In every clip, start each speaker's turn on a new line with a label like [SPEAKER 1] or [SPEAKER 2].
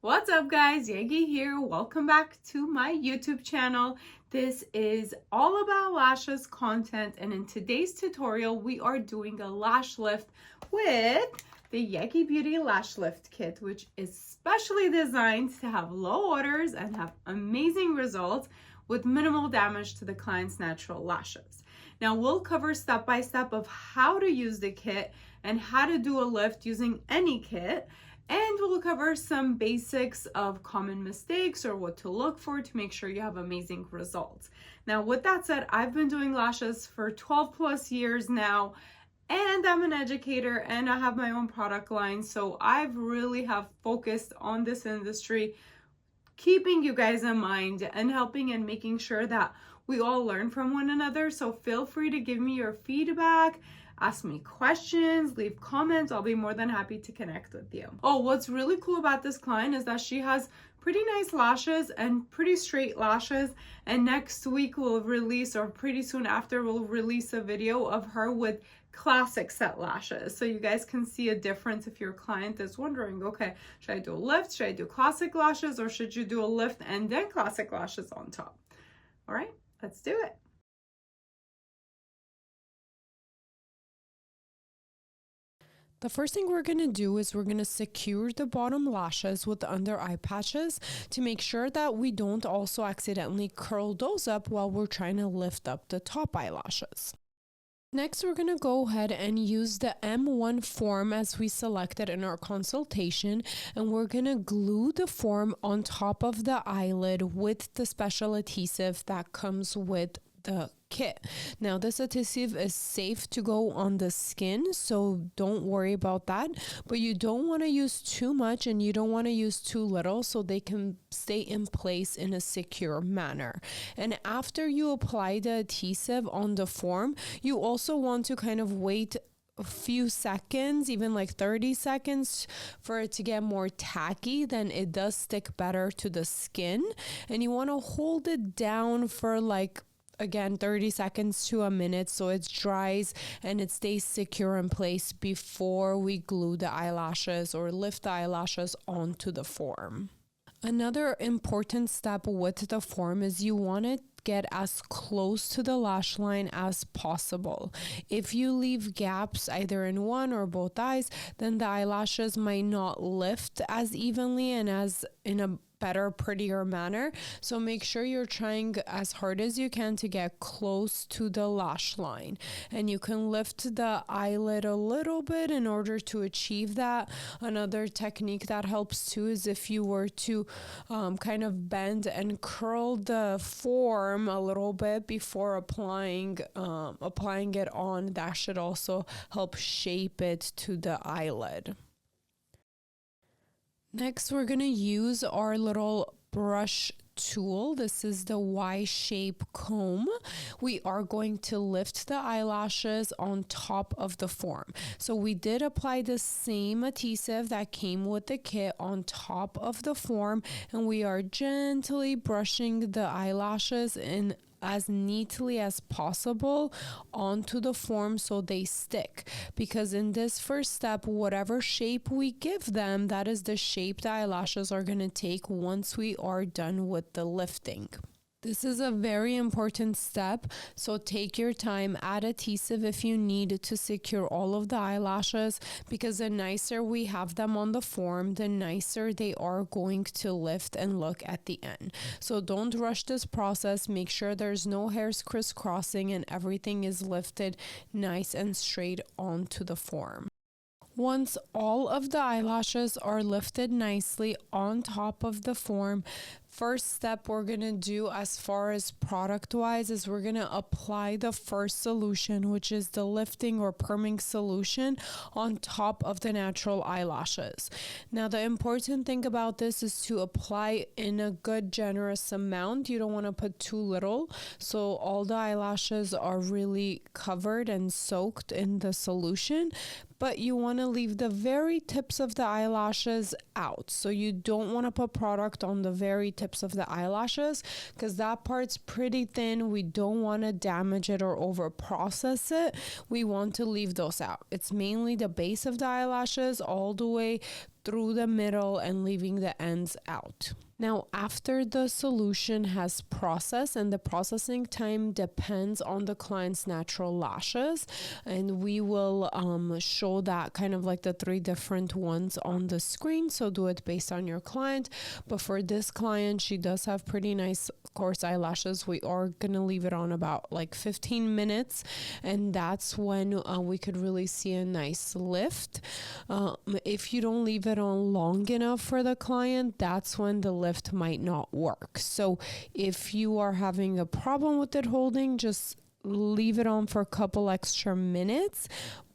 [SPEAKER 1] What's up guys, Yegi here. Welcome back to my YouTube channel. This is all about lashes content, and in today's tutorial we are doing a lash lift with the Yegi Beauty Lash Lift Kit, which is specially designed to have low orders and have amazing results with minimal damage to the client's natural lashes. Now we'll cover step by step of how to use the kit and how to do a lift using any kit. And we'll cover some basics of common mistakes or what to look for to make sure you have amazing results. Now, with that said, I've been doing lashes for 12 plus years now, and I'm an educator and I have my own product line. So I've really have focused on this industry, keeping you guys in mind and helping and making sure that we all learn from one another. So feel free to give me your feedback. Ask me questions, leave comments. I'll be more than happy to connect with you. Oh, what's really cool about this client is that she has pretty nice lashes and pretty straight lashes. And next week we'll release, or pretty soon after, we'll release a video of her with classic set lashes. So you guys can see a difference if your client is wondering, okay, should I do a lift? Should I do classic lashes? Or should you do a lift and then classic lashes on top? All right, let's do it.
[SPEAKER 2] The first thing we're going to do is we're going to secure the bottom lashes with the under eye patches to make sure that we don't also accidentally curl those up while we're trying to lift up the top eyelashes. Next, we're going to go ahead and use the M1 form as we selected in our consultation, and we're going to glue the form on top of the eyelid with the special adhesive that comes with the kit. Now, this adhesive is safe to go on the skin, so don't worry about that, but you don't want to use too much and you don't want to use too little so they can stay in place in a secure manner. And after you apply the adhesive on the form, you also want to kind of wait a few seconds, even like 30 seconds, for it to get more tacky. Then it does stick better to the skin, and you want to hold it down for like, again, 30 seconds to a minute so it dries and it stays secure in place before we glue the eyelashes or lift the eyelashes onto the form. Another important step with the form is you want to get as close to the lash line as possible. If you leave gaps either in one or both eyes, then the eyelashes might not lift as evenly and as in a better, prettier manner. So make sure you're trying as hard as you can to get close to the lash line. And you can lift the eyelid a little bit in order to achieve that. Another technique that helps too is if you were to kind of bend and curl the form a little bit before applying it on. That should also help shape it to the eyelid. Next, we're going to use our little brush tool. This is the Y-shape comb. We are going to lift the eyelashes on top of the form. So we did apply the same adhesive that came with the kit on top of the form, and we are gently brushing the eyelashes in as neatly as possible onto the form so they stick, because in this first step, whatever shape we give them, that is the shape the eyelashes are going to take once we are done with the lifting. This is a very important step, so take your time, add adhesive if you need to secure all of the eyelashes, because the nicer we have them on the form, the nicer they are going to lift and look at the end. So don't rush this process. Make sure there's no hairs crisscrossing and everything is lifted nice and straight onto the form. Once all of the eyelashes are lifted nicely on top of the form, first step we're going to do as far as product wise is we're going to apply the first solution, which is the lifting or perming solution on top of the natural eyelashes. Now, the important thing about this is to apply in a good generous amount. You don't want to put too little, so all the eyelashes are really covered and soaked in the solution. But you want to leave the very tips of the eyelashes out. So you don't want to put product on the very tips of the eyelashes because that part's pretty thin. We don't want to damage it or over process it. We want to leave those out. It's mainly the base of the eyelashes all the way through the middle and leaving the ends out. Now, after the solution has processed, and the processing time depends on the client's natural lashes, and we will show that kind of like the 3 different ones on the screen, so do it based on your client. But for this client, she does have pretty nice coarse eyelashes. We are gonna leave it on about like 15 minutes, and that's when we could really see a nice lift. If you don't leave it on long enough for the client, that's when the lift might not work. So if you are having a problem with it holding, just leave it on for a couple extra minutes,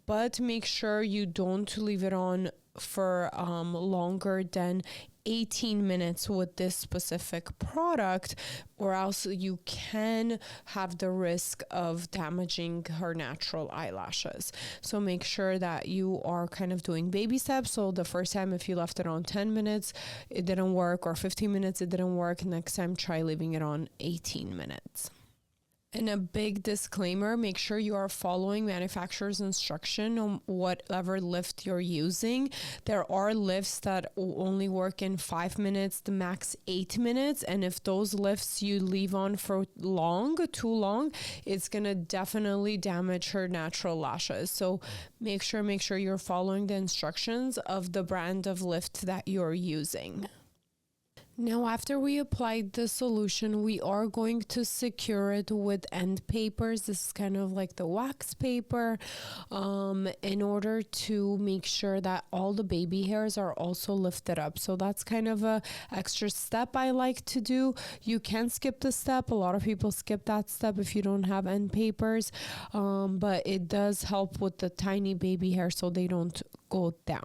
[SPEAKER 2] but make sure you don't leave it on for longer than 18 minutes with this specific product, or else you can have the risk of damaging her natural eyelashes. So make sure that you are kind of doing baby steps. So the first time, if you left it on 10 minutes, it didn't work, or 15 minutes, it didn't work. Next time, try leaving it on 18 minutes. And a big disclaimer, make sure you are following manufacturer's instruction on whatever lift you're using. There are lifts that only work in 5 minutes, the max 8 minutes. And if those lifts you leave on for too long, it's going to definitely damage her natural lashes. So make sure you're following the instructions of the brand of lift that you're using. Now, after we applied the solution, we are going to secure it with end papers. This is kind of like the wax paper, in order to make sure that all the baby hairs are also lifted up. So that's kind of a extra step I like to do. You can skip the step. A lot of people skip that step if you don't have end papers, but it does help with the tiny baby hair so they don't go down.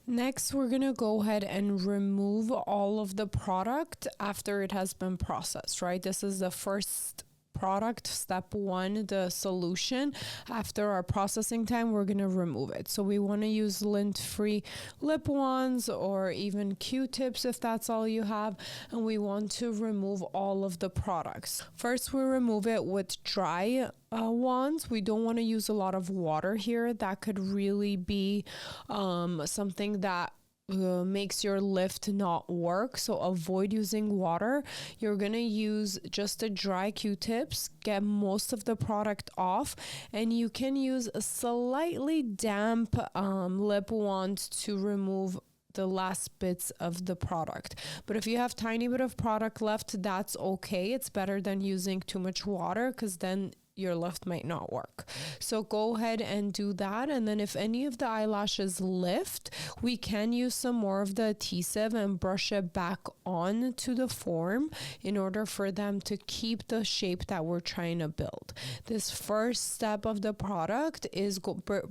[SPEAKER 2] Next, we're going to go ahead and remove all of the product after it has been processed, right? This is the first product, step 1, the solution. After our processing time, we're going to remove it. So we want to use lint-free lip wands or even Q-tips if that's all you have, and we want to remove all of the products. First, we remove it with dry wands. We don't want to use a lot of water here. That could really be something that makes your lift not work. So avoid using water. You're going to use just a dry Q-tips, get most of the product off, and you can use a slightly damp lip wand to remove the last bits of the product. But if you have tiny bit of product left, that's okay. It's better than using too much water, because then your lift might not work. So go ahead and do that. And then if any of the eyelashes lift, we can use some more of the adhesive and brush it back on to the form in order for them to keep the shape that we're trying to build. This first step of the product is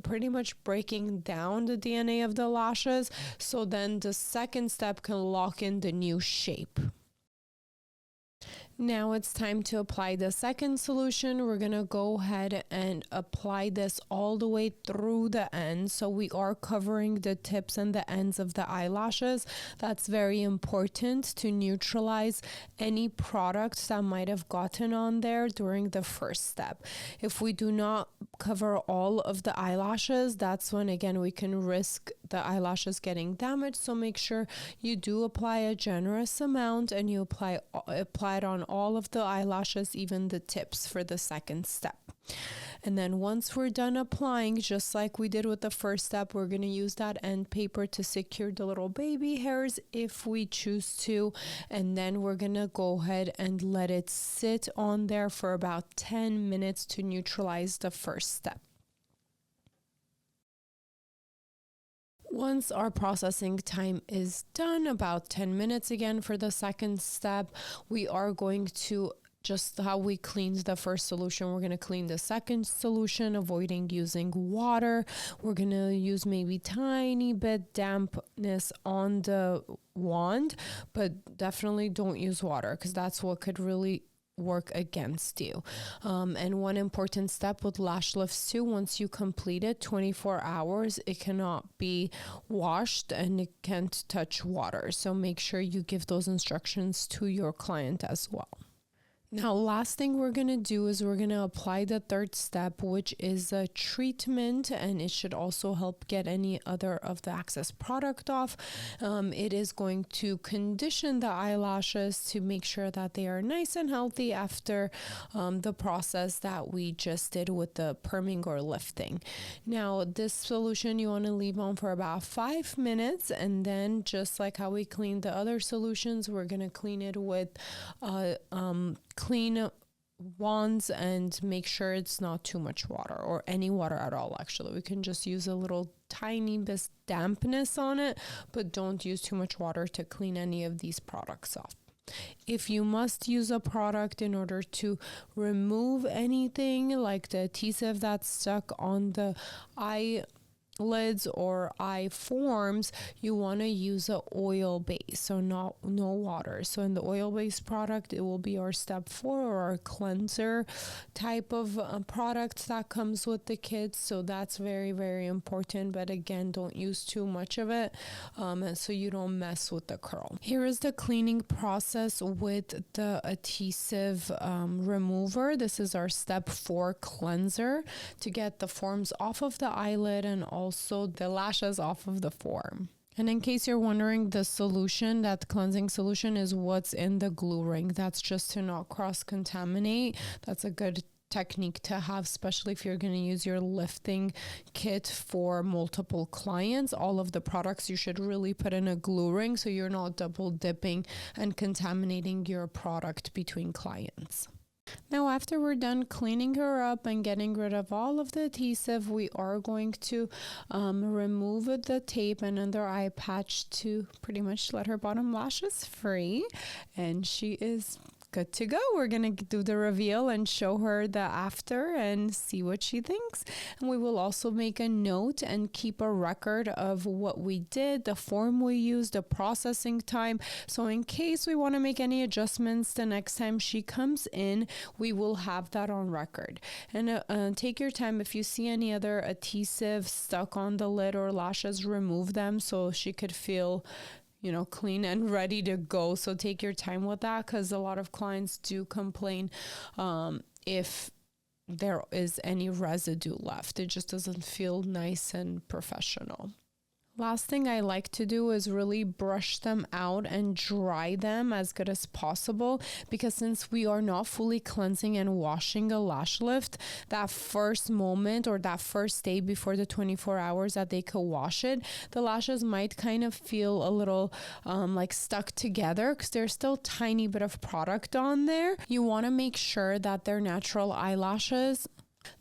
[SPEAKER 2] pretty much breaking down the DNA of the lashes, so then the second step can lock in the new shape. Now it's time to apply the second solution. We're going to go ahead and apply this all the way through the end. So we are covering the tips and the ends of the eyelashes. That's very important to neutralize any products that might have gotten on there during the first step. If we do not cover all of the eyelashes, that's when again we can risk the eyelashes getting damaged. So make sure you do apply a generous amount and you apply it on all of the eyelashes, even the tips, for the second step. And then once we're done applying, just like we did with the first step, we're going to use that end paper to secure the little baby hairs if we choose to. And then we're going to go ahead and let it sit on there for about 10 minutes to neutralize the first step. Once our processing time is done, about 10 minutes again for the second step, we are going to, just how we cleaned the first solution, we're going to clean the second solution, avoiding using water. We're going to use maybe tiny bit dampness on the wand, but definitely don't use water, because that's what could really work against you. And one important step with lash lifts too, once you complete it, 24 hours, it cannot be washed and it can't touch water. So make sure you give those instructions to your client as well. Now, last thing we're going to do is we're going to apply the third step, which is a treatment, and it should also help get any other of the excess product off. It is going to condition the eyelashes to make sure that they are nice and healthy after the process that we just did with the perming or lifting. Now, this solution you want to leave on for about 5 minutes, and then just like how we cleaned the other solutions, we're going to clean it with clean wands and make sure it's not too much water or any water at all. Actually, we can just use a little tiny bit dampness on it, but don't use too much water to clean any of these products off. If you must use a product in order to remove anything like the adhesive that's stuck on the eyelids or eye forms, you want to use an oil base, so no water. So in the oil based product, it will be our step 4 or our cleanser type of product that comes with the kits. So that's very, very important, but again, don't use too much of it so you don't mess with the curl. Here is the cleaning process with the adhesive remover. This is our step 4 cleanser to get the forms off of the eyelid and also the lashes off of the form. And in case you're wondering, the solution, that cleansing solution, is what's in the glue ring. That's just to not cross-contaminate. That's a good technique to have, especially if you're going to use your lifting kit for multiple clients. All of the products you should really put in a glue ring so you're not double dipping and contaminating your product between clients. Now, after we're done cleaning her up and getting rid of all of the adhesive, we are going to remove the tape and under eye patch to pretty much let her bottom lashes free. And she is good to go. We're going to do the reveal and show her the after and see what she thinks. And we will also make a note and keep a record of what we did, the form we used, the processing time. So in case we want to make any adjustments the next time she comes in, we will have that on record. And take your time. If you see any other adhesive stuck on the lid or lashes, remove them so she could feel clean and ready to go. So take your time with that, because a lot of clients do complain if there is any residue left. It just doesn't feel nice and professional. Last thing I like to do is really brush them out and dry them as good as possible, because since we are not fully cleansing and washing a lash lift, that first moment or that first day before the 24 hours that they could wash it, the lashes might kind of feel a little like stuck together because there's still tiny bit of product on there. You want to make sure that they're natural eyelashes.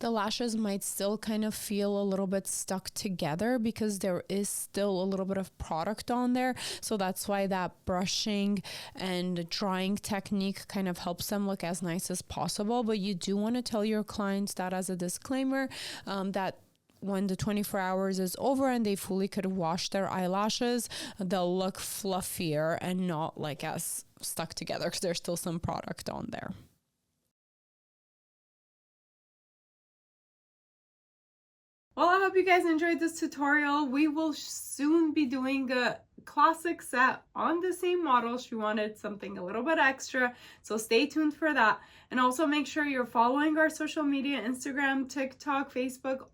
[SPEAKER 2] The lashes might still kind of feel a little bit stuck together because there is still a little bit of product on there. So that's why that brushing and drying technique kind of helps them look as nice as possible. But you do want to tell your clients that as a disclaimer, that when the 24 hours is over and they fully could wash their eyelashes, they'll look fluffier and not like as stuck together because there's still some product on there.
[SPEAKER 1] Well, I hope you guys enjoyed this tutorial. We will soon be doing a classic set on the same model. She wanted something a little bit extra, so stay tuned for that. And also make sure you're following our social media, Instagram, TikTok, Facebook,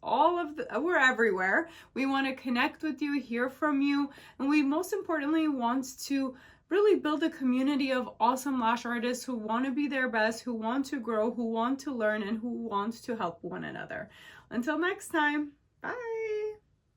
[SPEAKER 1] we're everywhere. We want to connect with you, hear from you, and we most importantly want to really build a community of awesome lash artists who want to be their best, who want to grow, who want to learn, and who want to help one another. Until next time, bye.